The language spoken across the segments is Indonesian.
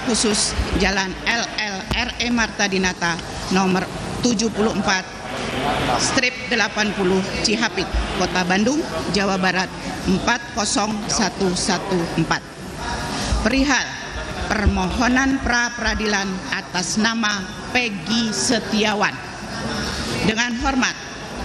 khusus Jalan LLRE Marta Dinata nomor 74/80 Cihapit, Kota Bandung, Jawa Barat 40114. Perihal permohonan pra peradilan atas nama Peggy Setiawan. Dengan hormat,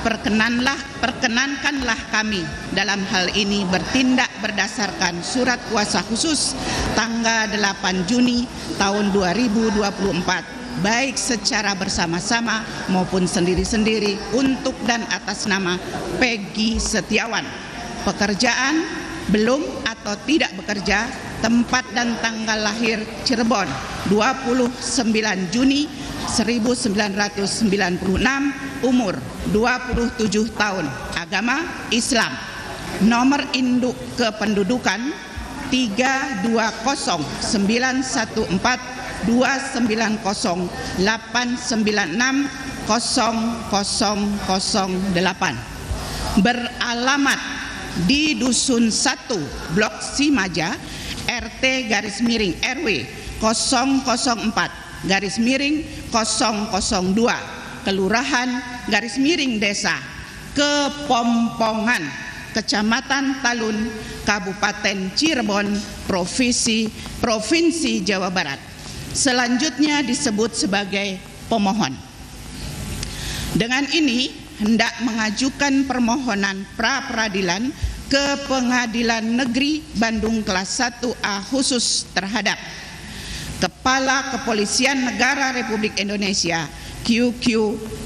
perkenankanlah kami dalam hal ini bertindak berdasarkan surat kuasa khusus tanggal 8 Juni tahun 2024, baik secara bersama-sama maupun sendiri-sendiri untuk dan atas nama Peggy Setiawan. Pekerjaan belum atau tidak bekerja, tempat dan tanggal lahir Cirebon 29 Juni 1996, umur 27 tahun, agama Islam, nomor induk kependudukan 32090896008, beralamat di Dusun 1, Blok Simaja, RT _RW 004-002, Kelurahan _Desa Kepompongan, Kecamatan Talun, Kabupaten Cirebon, Provinsi Jawa Barat. Selanjutnya disebut sebagai pemohon. Dengan ini hendak mengajukan permohonan pra peradilan ke Pengadilan Negeri Bandung kelas 1A khusus terhadap Kepala Kepolisian Negara Republik Indonesia QQ,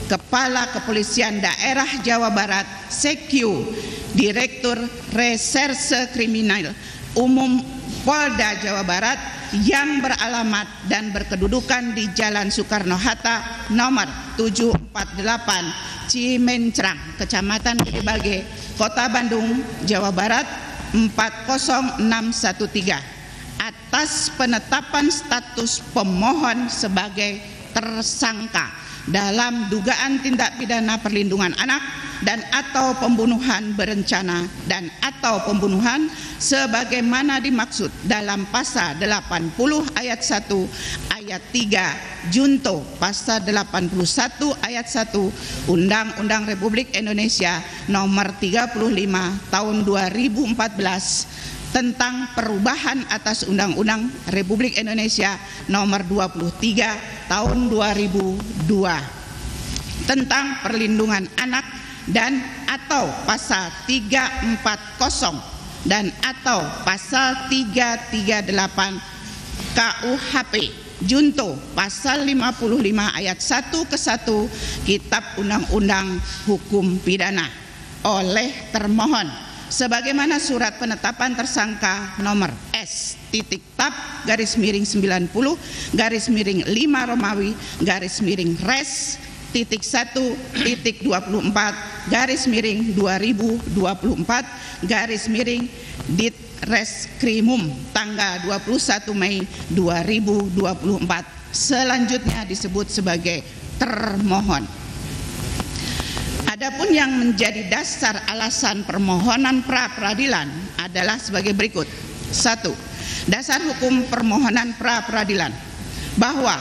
Kepala Kepolisian Daerah Jawa Barat CQ, Direktur Reserse Kriminal Umum Polda Jawa Barat yang beralamat dan berkedudukan di Jalan Soekarno-Hatta nomor 748 Cimencrang, Kecamatan Gedebage, Kota Bandung, Jawa Barat 40613, atas penetapan status pemohon sebagai tersangka dalam dugaan tindak pidana perlindungan anak dan atau pembunuhan berencana dan atau pembunuhan sebagaimana dimaksud dalam pasal 80 ayat 1 ayat 3 junto pasal 81 ayat 1 Undang-Undang Republik Indonesia nomor 35 tahun 2014 tentang perubahan atas Undang-Undang Republik Indonesia nomor 23 tahun 2002 tentang perlindungan anak dan atau pasal 340 dan atau pasal 338 KUHP junto pasal 55 ayat 1 ke 1 Kitab Undang-Undang Hukum Pidana oleh termohon sebagaimana surat penetapan tersangka nomor S.Tab_90_5 Romawi _Res _1.24/2024 Ditreskrimum tanggal 21 Mei 2024. Selanjutnya disebut sebagai termohon. Adapun yang menjadi dasar alasan permohonan pra peradilan adalah sebagai berikut. 1. Dasar hukum permohonan pra peradilan bahwa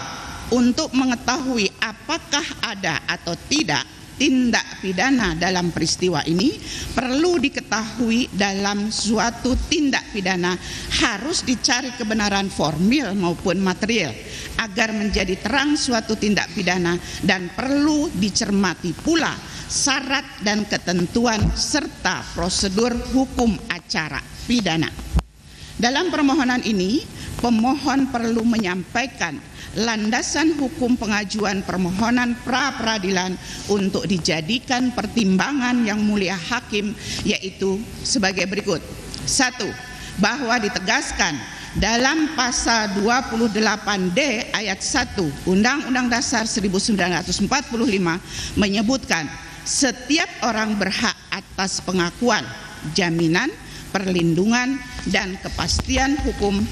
untuk mengetahui apakah ada atau tidak tindak pidana dalam peristiwa ini, perlu diketahui dalam suatu tindak pidana harus dicari kebenaran formil maupun material agar menjadi terang suatu tindak pidana, dan perlu dicermati pula syarat dan ketentuan serta prosedur hukum acara pidana. Dalam permohonan ini, pemohon perlu menyampaikan landasan hukum pengajuan permohonan pra peradilan untuk dijadikan pertimbangan yang mulia hakim, yaitu sebagai berikut. 1. Bahwa ditegaskan dalam pasal 28D ayat 1 Undang-Undang Dasar 1945 menyebutkan setiap orang berhak atas pengakuan, jaminan, perlindungan, dan kepastian hukum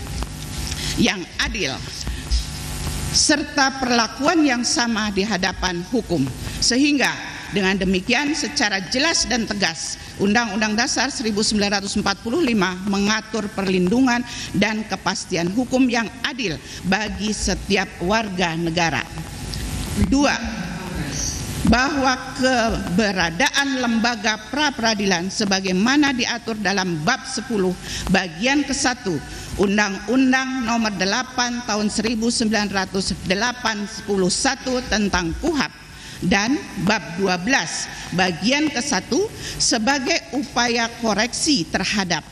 yang adil serta perlakuan yang sama di hadapan hukum, sehingga Dengan demikian secara jelas dan tegas Undang-Undang Dasar 1945 mengatur perlindungan dan kepastian hukum yang adil bagi setiap warga negara. 2. Bahwa keberadaan lembaga pra-peradilan sebagaimana diatur dalam bab 10 bagian ke-1 Undang-Undang Nomor 8 Tahun 1981 tentang KUHP dan bab 12 bagian ke-1 sebagai upaya koreksi terhadap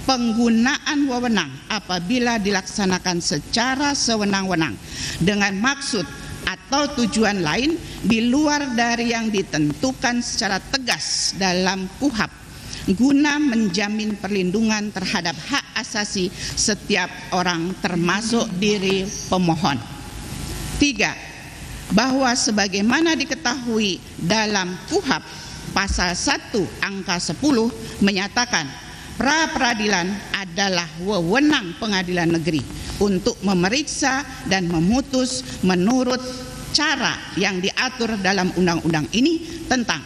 penggunaan wewenang apabila dilaksanakan secara sewenang-wenang dengan maksud atau tujuan lain di luar dari yang ditentukan secara tegas dalam KUHP guna menjamin perlindungan terhadap hak asasi setiap orang termasuk diri pemohon. 3. Bahwa sebagaimana diketahui dalam KUHP pasal 1 angka 10 menyatakan pra-peradilan adalah wewenang pengadilan negeri untuk memeriksa dan memutus menurut cara yang diatur dalam undang-undang ini tentang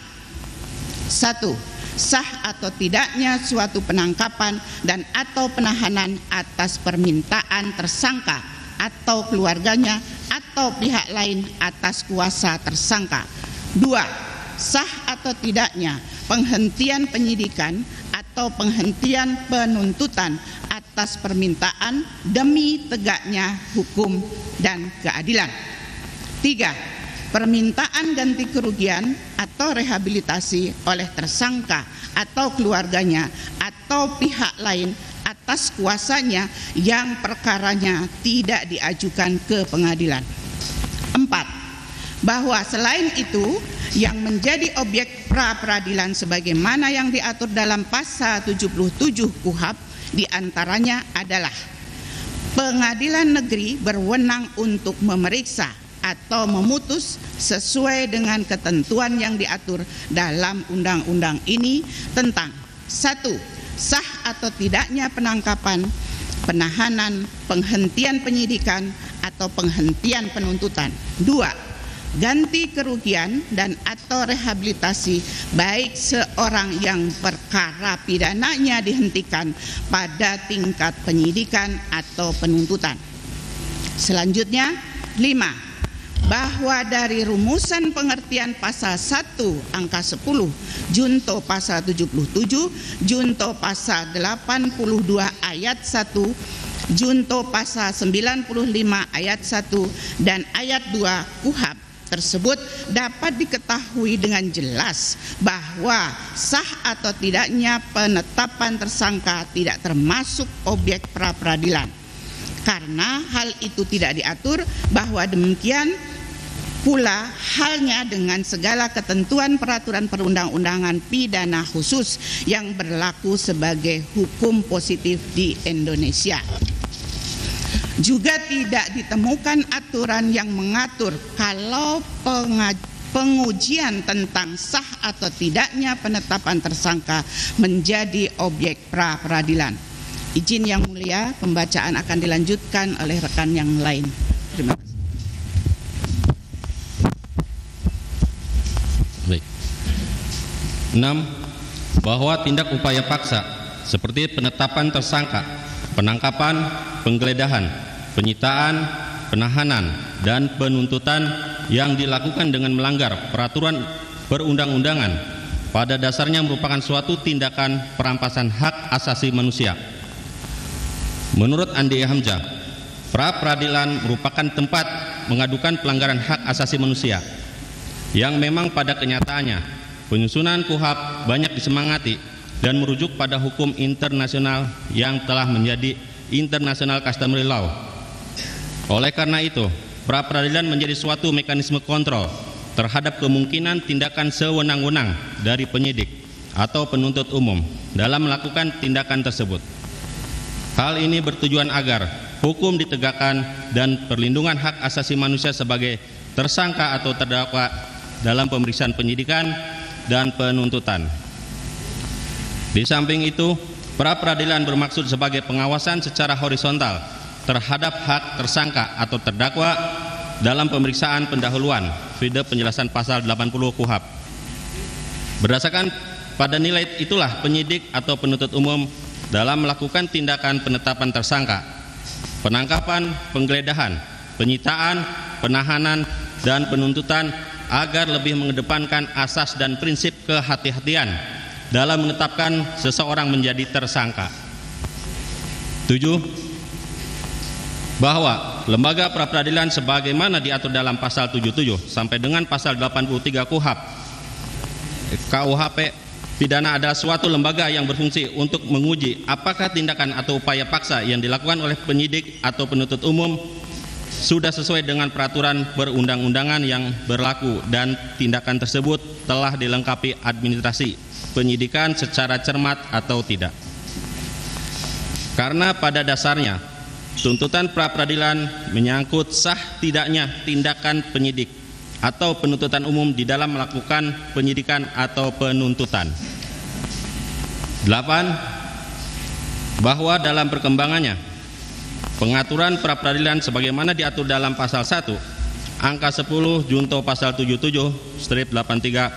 1. Sah atau tidaknya suatu penangkapan dan atau penahanan atas permintaan tersangka atau keluarganya atau pihak lain atas kuasa tersangka. 2. Sah atau tidaknya penghentian penyidikan atau penghentian penuntutan atas permintaan demi tegaknya hukum dan keadilan. 3. Permintaan ganti kerugian atau rehabilitasi oleh tersangka atau keluarganya atau pihak lain atas kuasanya yang perkaranya tidak diajukan ke pengadilan. 4. Bahwa selain itu yang menjadi objek pra-peradilan sebagaimana yang diatur dalam pasal 77 KUHP diantaranya adalah pengadilan negeri berwenang untuk memeriksa atau memutus sesuai dengan ketentuan yang diatur dalam undang-undang ini tentang 1. Sah atau tidaknya penangkapan, penahanan, penghentian penyidikan atau penghentian penuntutan. 2. Ganti kerugian dan atau rehabilitasi baik seorang yang perkara pidananya dihentikan pada tingkat penyidikan atau penuntutan. Selanjutnya 5. Bahwa dari rumusan pengertian pasal 1 angka 10 junto pasal 77 junto pasal 82 ayat 1 junto pasal 95 ayat 1 dan ayat 2 KUHP tersebut dapat diketahui dengan jelas bahwa sah atau tidaknya penetapan tersangka tidak termasuk objek pra-peradilan. Karena hal itu tidak diatur, bahwa demikian pula halnya dengan segala ketentuan peraturan perundang-undangan pidana khusus yang berlaku sebagai hukum positif di Indonesia. Juga tidak ditemukan aturan yang mengatur kalau pengujian tentang sah atau tidaknya penetapan tersangka menjadi objek pra-peradilan. Izin Yang Mulia, pembacaan akan dilanjutkan oleh rekan yang lain. Terima kasih. Baik. 6. Bahwa tindak upaya paksa seperti penetapan tersangka, penangkapan, penggeledahan, penyitaan, penahanan, dan penuntutan yang dilakukan dengan melanggar peraturan perundang-undangan pada dasarnya merupakan suatu tindakan perampasan hak asasi manusia. Menurut Andi Hamzah, pra-peradilan merupakan tempat mengadukan pelanggaran hak asasi manusia yang memang pada kenyataannya penyusunan KUHP banyak disemangati dan merujuk pada hukum internasional yang telah menjadi international customary law. Oleh karena itu, pra-peradilan menjadi suatu mekanisme kontrol terhadap kemungkinan tindakan sewenang-wenang dari penyidik atau penuntut umum dalam melakukan tindakan tersebut. Hal ini bertujuan agar hukum ditegakkan dan perlindungan hak asasi manusia sebagai tersangka atau terdakwa dalam pemeriksaan penyidikan dan penuntutan. Di samping itu, pra-peradilan bermaksud sebagai pengawasan secara horizontal terhadap hak tersangka atau terdakwa dalam pemeriksaan pendahuluan, vide penjelasan pasal 80 KUHP. Berdasarkan pada nilai itulah penyidik atau penuntut umum dalam melakukan tindakan penetapan tersangka, penangkapan, penggeledahan, penyitaan, penahanan, dan penuntutan agar lebih mengedepankan asas dan prinsip kehati-hatian dalam menetapkan seseorang menjadi tersangka. 7. Bahwa lembaga pra-peradilan sebagaimana diatur dalam pasal 77 sampai dengan pasal 83 KUHP pidana adalah suatu lembaga yang berfungsi untuk menguji apakah tindakan atau upaya paksa yang dilakukan oleh penyidik atau penuntut umum sudah sesuai dengan peraturan perundang-undangan yang berlaku dan tindakan tersebut telah dilengkapi administrasi penyidikan secara cermat atau tidak. Karena pada dasarnya tuntutan pra-peradilan menyangkut sah tidaknya tindakan penyidik atau penuntutan umum di dalam melakukan penyidikan atau penuntutan. 8. Bahwa dalam perkembangannya pengaturan pra-peradilan sebagaimana diatur dalam pasal 1 angka 10 junto pasal 77/83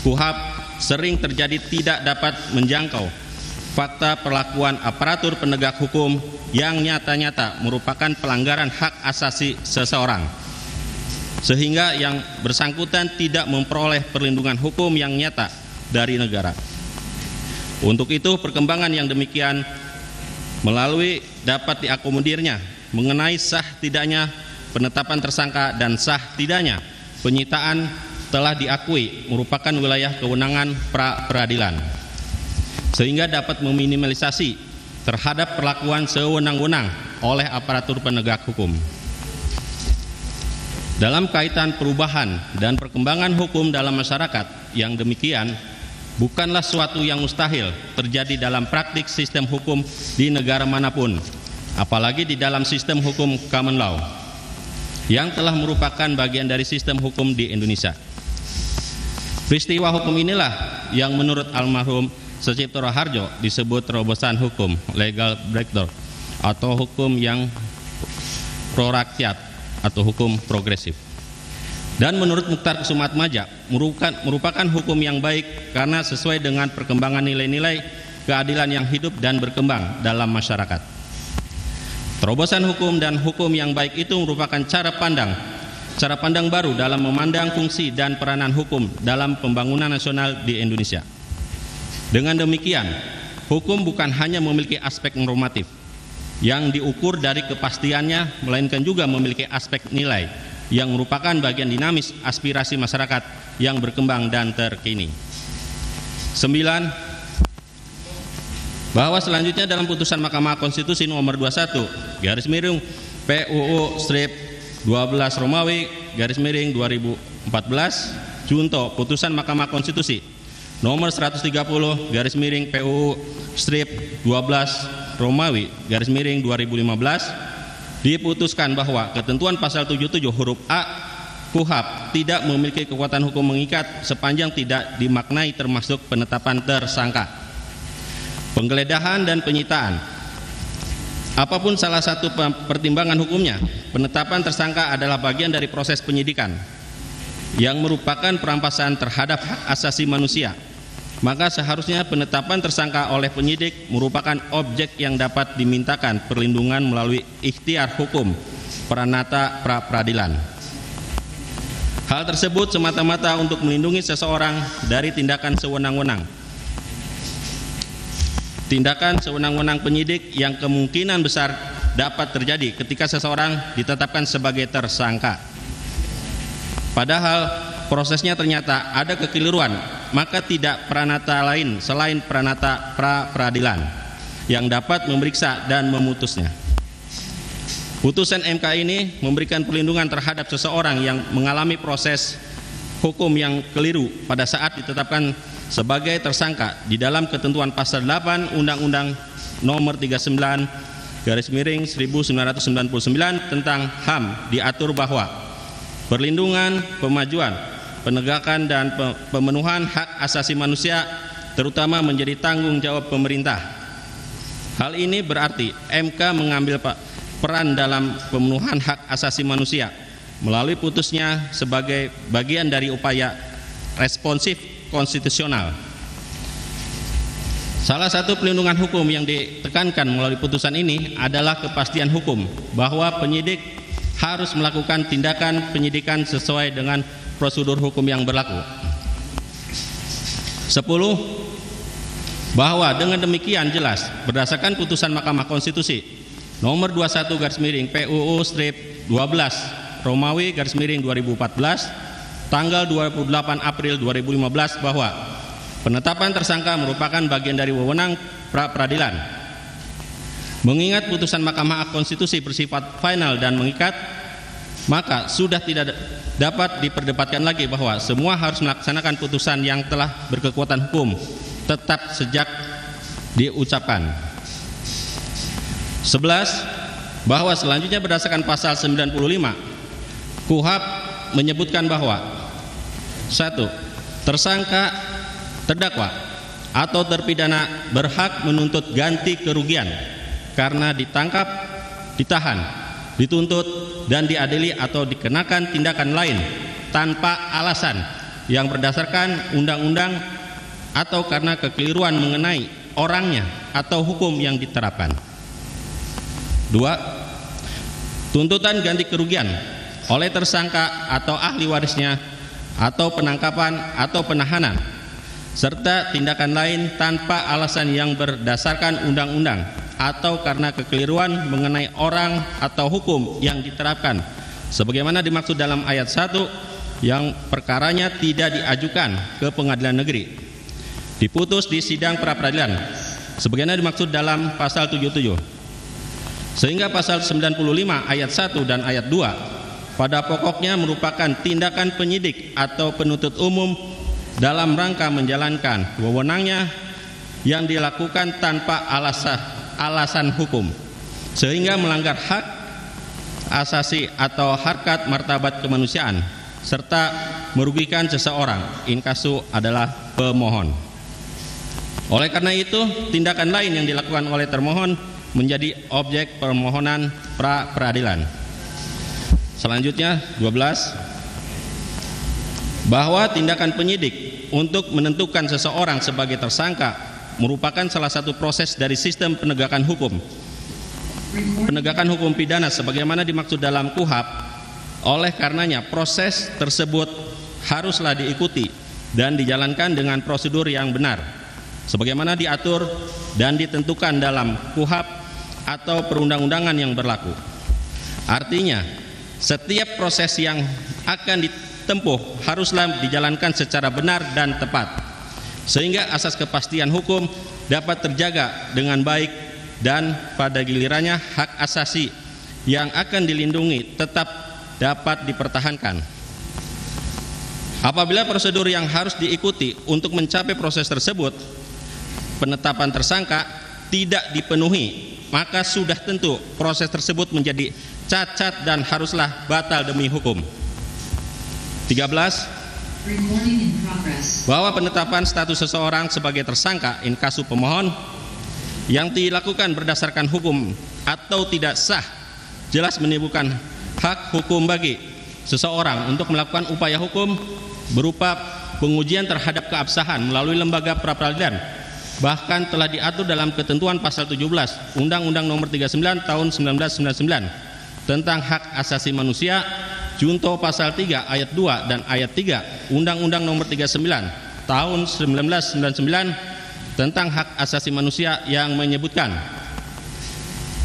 KUHP sering terjadi tidak dapat menjangkau fakta perlakuan aparatur penegak hukum yang nyata-nyata merupakan pelanggaran hak asasi seseorang, sehingga yang bersangkutan tidak memperoleh perlindungan hukum yang nyata dari negara. Untuk itu, perkembangan yang demikian melalui dapat diakomodirnya mengenai sah tidaknya penetapan tersangka dan sah tidaknya penyitaan telah diakui merupakan wilayah kewenangan pra-peradilan, sehingga dapat meminimalisasi terhadap perlakuan sewenang-wenang oleh aparatur penegak hukum. Dalam kaitan perubahan dan perkembangan hukum dalam masyarakat yang demikian bukanlah suatu yang mustahil terjadi dalam praktik sistem hukum di negara manapun, apalagi di dalam sistem hukum common law yang telah merupakan bagian dari sistem hukum di Indonesia. Peristiwa hukum inilah yang menurut almarhum Sucipto Raharjo disebut terobosan hukum legal breakthrough atau hukum yang pro rakyat atau hukum progresif. Dan menurut Mukhtar Kesumatmaja merupakan hukum yang baik karena sesuai dengan perkembangan nilai-nilai keadilan yang hidup dan berkembang dalam masyarakat. Terobosan hukum dan hukum yang baik itu merupakan cara pandang baru dalam memandang fungsi dan peranan hukum dalam pembangunan nasional di Indonesia. Dengan demikian, hukum bukan hanya memiliki aspek normatif yang diukur dari kepastiannya, melainkan juga memiliki aspek nilai yang merupakan bagian dinamis aspirasi masyarakat yang berkembang dan terkini. 9. Bahwa selanjutnya dalam putusan Mahkamah Konstitusi nomor 21 PUU/12 Romawi /2014 junto putusan Mahkamah Konstitusi nomor 130 PUU/12 Romawi /2015 diputuskan bahwa ketentuan pasal 77 huruf A KUHP tidak memiliki kekuatan hukum mengikat sepanjang tidak dimaknai termasuk penetapan tersangka, penggeledahan dan penyitaan. Apapun salah satu pertimbangan hukumnya, penetapan tersangka adalah bagian dari proses penyidikan yang merupakan perampasan terhadap hak asasi manusia. Maka seharusnya penetapan tersangka oleh penyidik merupakan objek yang dapat dimintakan perlindungan melalui ikhtiar hukum peranata pra-peradilan. Hal tersebut semata-mata untuk melindungi seseorang dari tindakan sewenang-wenang. Tindakan sewenang-wenang penyidik yang kemungkinan besar dapat terjadi ketika seseorang ditetapkan sebagai tersangka. Padahal prosesnya ternyata ada kekeliruan, maka tidak peranata lain selain peranata pra-peradilan yang dapat memeriksa dan memutusnya. Putusan MK ini memberikan perlindungan terhadap seseorang yang mengalami proses hukum yang keliru pada saat ditetapkan sebagai tersangka di dalam ketentuan pasal 8 Undang-Undang nomor 39/1999 tentang HAM diatur bahwa perlindungan, pemajuan, penegakan dan pemenuhan hak asasi manusia terutama menjadi tanggung jawab pemerintah. Hal ini berarti MK mengambil peran dalam pemenuhan hak asasi manusia melalui putusnya sebagai bagian dari upaya responsif konstitusional. Salah satu pelindungan hukum yang ditekankan melalui putusan ini adalah kepastian hukum bahwa penyidik harus melakukan tindakan penyidikan sesuai dengan prosedur hukum yang berlaku. 10. Bahwa dengan demikian jelas berdasarkan putusan Mahkamah Konstitusi nomor 21/PUU-12 Romawi /2014 tanggal 28 April 2015 bahwa penetapan tersangka merupakan bagian dari wewenang pra-peradilan. Mengingat putusan Mahkamah Konstitusi bersifat final dan mengikat, maka sudah tidak dapat diperdebatkan lagi bahwa semua harus melaksanakan putusan yang telah berkekuatan hukum tetap sejak diucapkan. 11. Bahwa selanjutnya berdasarkan pasal 95 KUHP menyebutkan bahwa 1. Tersangka terdakwa atau terpidana berhak menuntut ganti kerugian karena ditangkap, ditahan, dituntut, dan diadili atau dikenakan tindakan lain tanpa alasan yang berdasarkan undang-undang atau karena kekeliruan mengenai orangnya atau hukum yang diterapkan. 2. Tuntutan ganti kerugian oleh tersangka atau ahli warisnya atau penangkapan atau penahanan serta tindakan lain tanpa alasan yang berdasarkan undang-undang atau karena kekeliruan mengenai orang atau hukum yang diterapkan sebagaimana dimaksud dalam ayat 1 yang perkaranya tidak diajukan ke pengadilan negeri, diputus di sidang pra-peradilan sebagaimana dimaksud dalam pasal 77, sehingga pasal 95 ayat 1 dan ayat 2 pada pokoknya merupakan tindakan penyidik atau penuntut umum dalam rangka menjalankan wewenangnya yang dilakukan tanpa alasan hukum sehingga melanggar hak asasi atau harkat martabat kemanusiaan serta merugikan seseorang, inkasu adalah pemohon. Oleh karena itu, tindakan lain yang dilakukan oleh termohon menjadi objek permohonan pra-peradilan. Selanjutnya 12. Bahwa tindakan penyidik untuk menentukan seseorang sebagai tersangka merupakan salah satu proses dari sistem penegakan hukum pidana sebagaimana dimaksud dalam KUHP. Oleh karenanya proses tersebut haruslah diikuti dan dijalankan dengan prosedur yang benar sebagaimana diatur dan ditentukan dalam KUHP atau perundang-undangan yang berlaku. Artinya setiap proses yang akan ditempuh haruslah dijalankan secara benar dan tepat sehingga asas kepastian hukum dapat terjaga dengan baik dan pada gilirannya hak asasi yang akan dilindungi tetap dapat dipertahankan. Apabila prosedur yang harus diikuti untuk mencapai proses tersebut penetapan tersangka tidak dipenuhi, maka sudah tentu proses tersebut menjadi cacat dan haruslah batal demi hukum. 13. Bahwa penetapan status seseorang sebagai tersangka inkasu pemohon yang dilakukan berdasarkan hukum atau tidak sah jelas menimbulkan hak hukum bagi seseorang untuk melakukan upaya hukum berupa pengujian terhadap keabsahan melalui lembaga pra-peradilan, bahkan telah diatur dalam ketentuan pasal 17 Undang-Undang Nomor 39 Tahun 1999 tentang hak asasi manusia, junto pasal 3 ayat 2 dan ayat 3 Undang-Undang Nomor 39 Tahun 1999 tentang hak asasi manusia yang menyebutkan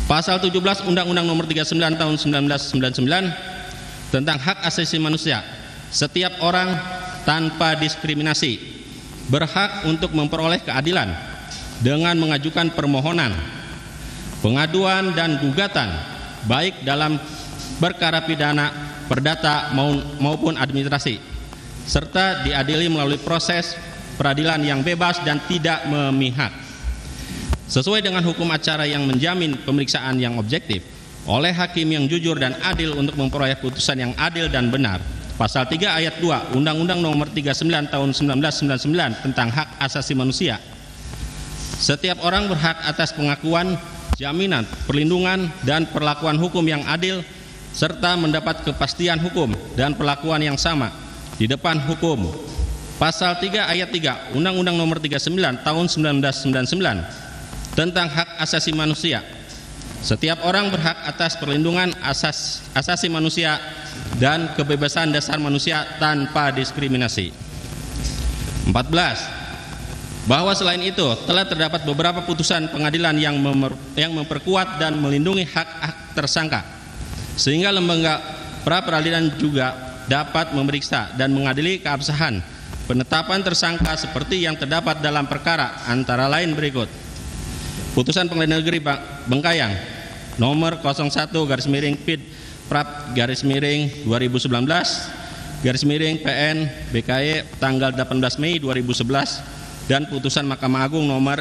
pasal 17 Undang-Undang Nomor 39 Tahun 1999 tentang hak asasi manusia, setiap orang tanpa diskriminasi berhak untuk memperoleh keadilan dengan mengajukan permohonan, pengaduan dan gugatan baik dalam perkara pidana, perdata maupun administrasi, serta diadili melalui proses peradilan yang bebas dan tidak memihak sesuai dengan hukum acara yang menjamin pemeriksaan yang objektif oleh hakim yang jujur dan adil untuk memperoleh putusan yang adil dan benar. Pasal 3 ayat 2 Undang-Undang Nomor 39 Tahun 1999 tentang hak asasi manusia, setiap orang berhak atas pengakuan, jaminan, perlindungan dan perlakuan hukum yang adil serta mendapat kepastian hukum dan perlakuan yang sama di depan hukum Pasal 3 ayat 3 Undang-Undang Nomor 39 Tahun 1999 tentang hak asasi manusia. Setiap orang berhak atas perlindungan asasi manusia dan kebebasan dasar manusia tanpa diskriminasi. 14. Bahwa selain itu telah terdapat beberapa putusan pengadilan yang memperkuat dan melindungi hak-hak tersangka, sehingga lembaga pra-peradilan juga dapat memeriksa dan mengadili keabsahan penetapan tersangka seperti yang terdapat dalam perkara antara lain berikut: Putusan Pengadilan Negeri Bengkayang nomor 01/PID/2019/PN BKY tanggal 18 Mei 2011 dan Putusan Mahkamah Agung nomor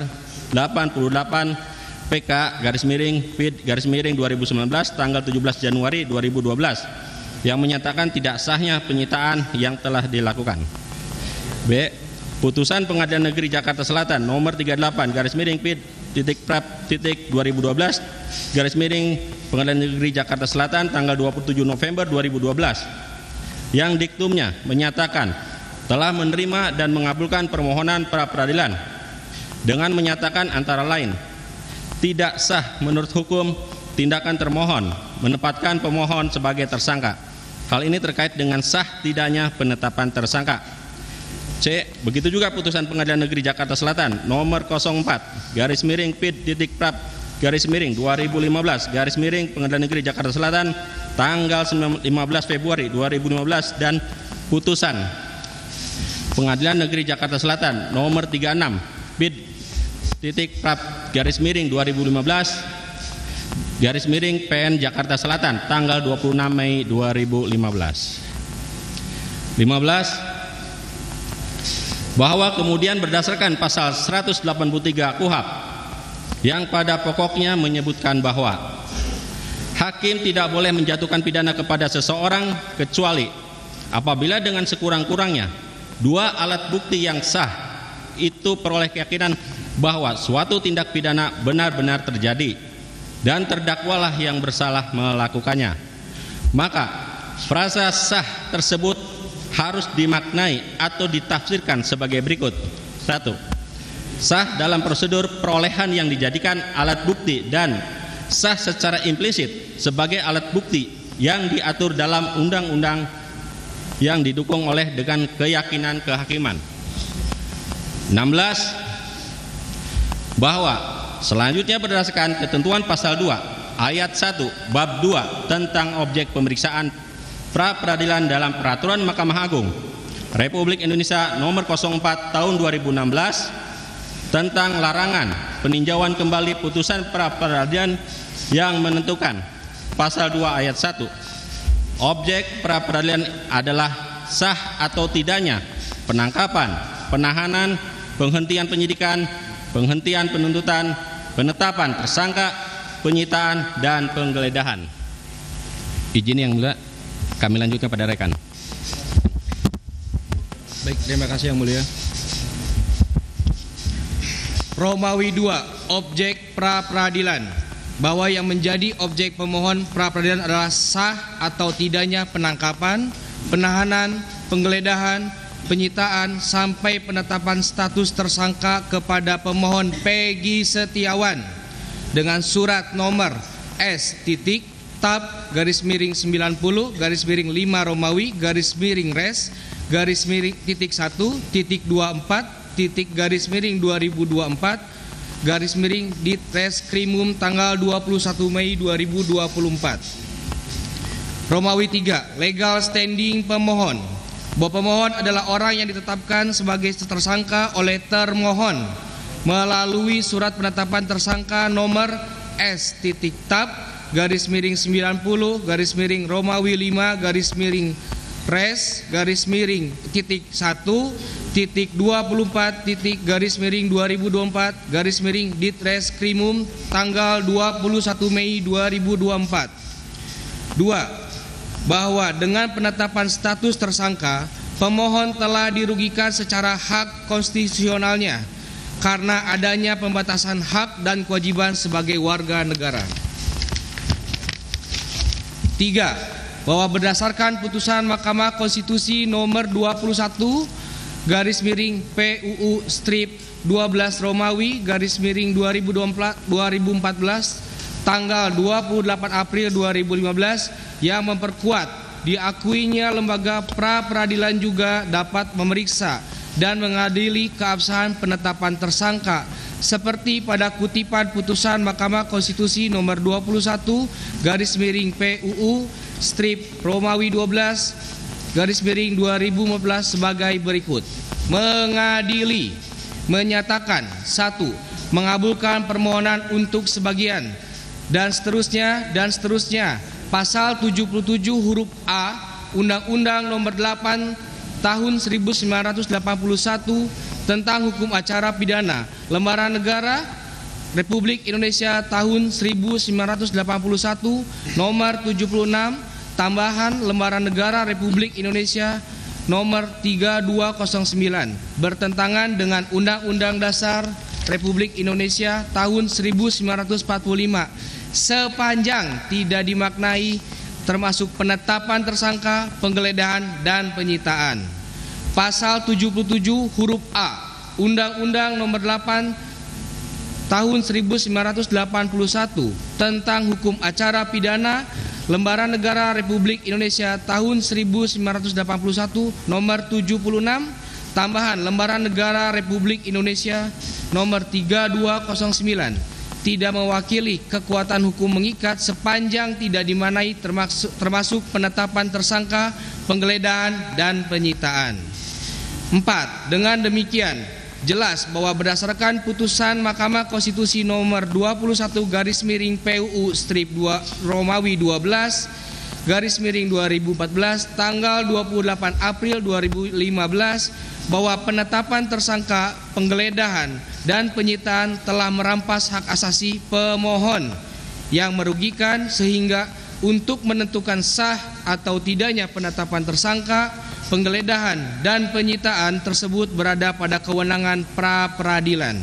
88 PK/PID/2019 tanggal 17 Januari 2012 yang menyatakan tidak sahnya penyitaan yang telah dilakukan. B. Putusan Pengadilan Negeri Jakarta Selatan nomor 38/PID/2012/Pengadilan Negeri Jakarta Selatan tanggal 27 November 2012 yang diktumnya menyatakan telah menerima dan mengabulkan permohonan pra-peradilan dengan menyatakan antara lain tidak sah menurut hukum tindakan termohon menempatkan pemohon sebagai tersangka. Hal ini terkait dengan sah tidaknya penetapan tersangka. C. Begitu juga Putusan Pengadilan Negeri Jakarta Selatan nomor 04/PID/2015/Pengadilan Negeri Jakarta Selatan tanggal 15 Februari 2015 dan Putusan Pengadilan Negeri Jakarta Selatan nomor 36/PID/2015/PN Jakarta Selatan tanggal 26 Mei 2015. 15. Bahwa kemudian berdasarkan pasal 183 KUHP yang pada pokoknya menyebutkan bahwa hakim tidak boleh menjatuhkan pidana kepada seseorang kecuali apabila dengan sekurang-kurangnya dua alat bukti yang sah itu peroleh keyakinan bahwa suatu tindak pidana benar-benar terjadi dan terdakwalah yang bersalah melakukannya. Maka frasa sah tersebut harus dimaknai atau ditafsirkan sebagai berikut. 1. Sah dalam prosedur perolehan yang dijadikan alat bukti dan sah secara implisit sebagai alat bukti yang diatur dalam undang-undang yang didukung oleh dengan keyakinan kehakiman. 16. Bahwa selanjutnya berdasarkan ketentuan pasal 2 ayat 1 bab 2 tentang objek pemeriksaan pra-peradilan dalam Peraturan Mahkamah Agung Republik Indonesia nomor 04 tahun 2016 tentang larangan peninjauan kembali putusan pra-peradilan yang menentukan pasal 2 ayat 1 objek pra-peradilan adalah sah atau tidaknya penangkapan, penahanan, penghentian penyidikan, penghentian penuntutan, penetapan tersangka, penyitaan dan penggeledahan. Izin yang mulia, kami lanjutkan pada rekan. Baik, terima kasih yang mulia. Romawi 2, objek pra-peradilan. Bahwa yang menjadi objek pemohon pra-peradilan adalah sah atau tidaknya penangkapan, penahanan, penggeledahan, penyitaan sampai penetapan status tersangka kepada pemohon Peggy Setiawan dengan surat nomor S.TAP/90/5 Romawi _(-1) Ditreskrimum tanggal 21 Mei 2024. Romawi 3, legal standing pemohon. Bahwa pemohon adalah orang yang ditetapkan sebagai tersangka oleh termohon melalui surat penetapan tersangka nomor S.TAP/90/Romawi 5-1.24.2024 Ditreskrimum tanggal 21 Mei 2024. 2. Bahwa dengan penetapan status tersangka, pemohon telah dirugikan secara hak konstitusionalnya karena adanya pembatasan hak dan kewajiban sebagai warga negara. 3. Bahwa berdasarkan putusan Mahkamah Konstitusi nomor 21 PUU strip 12 Romawi /2014 tanggal 28 April 2015 yang memperkuat diakuinya lembaga pra-peradilan juga dapat memeriksa dan mengadili keabsahan penetapan tersangka seperti pada kutipan putusan Mahkamah Konstitusi nomor 21 PUU strip Romawi 12 2015 sebagai berikut. Mengadili, menyatakan 1. Mengabulkan permohonan untuk sebagian dan seterusnya pasal 77 huruf A Undang-Undang nomor 8 tahun 1981 tentang hukum acara pidana Lembaran Negara Republik Indonesia tahun 1981 nomor 76 tambahan Lembaran Negara Republik Indonesia nomor 3209 bertentangan dengan Undang-Undang Dasar Republik Indonesia tahun 1945 sepanjang tidak dimaknai termasuk penetapan tersangka, penggeledahan dan penyitaan. Pasal 77 huruf A Undang-Undang nomor 8 tahun 1981 tentang hukum acara pidana Lembaran Negara Republik Indonesia tahun 1981 nomor 76 tambahan Lembaran Negara Republik Indonesia nomor 3209 tidak mewakili kekuatan hukum mengikat sepanjang tidak dimaknai termasuk penetapan tersangka, penggeledahan dan penyitaan. 4. Dengan demikian jelas bahwa berdasarkan putusan Mahkamah Konstitusi nomor 21 PUU strip 2 Romawi 12 2014 tanggal 28 April 2015 bahwa penetapan tersangka, penggeledahan dan penyitaan telah merampas hak asasi pemohon yang merugikan sehingga untuk menentukan sah atau tidaknya penetapan tersangka, penggeledahan dan penyitaan tersebut berada pada kewenangan pra-peradilan.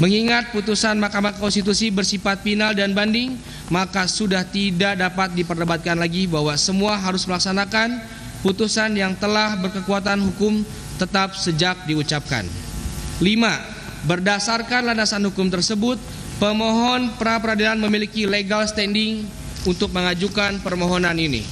Mengingat putusan Mahkamah Konstitusi bersifat final dan banding, maka sudah tidak dapat diperdebatkan lagi bahwa semua harus melaksanakan putusan yang telah berkekuatan hukum tetap sejak diucapkan. 5. Berdasarkan landasan hukum tersebut, pemohon pra-peradilan memiliki legal standing untuk mengajukan permohonan ini.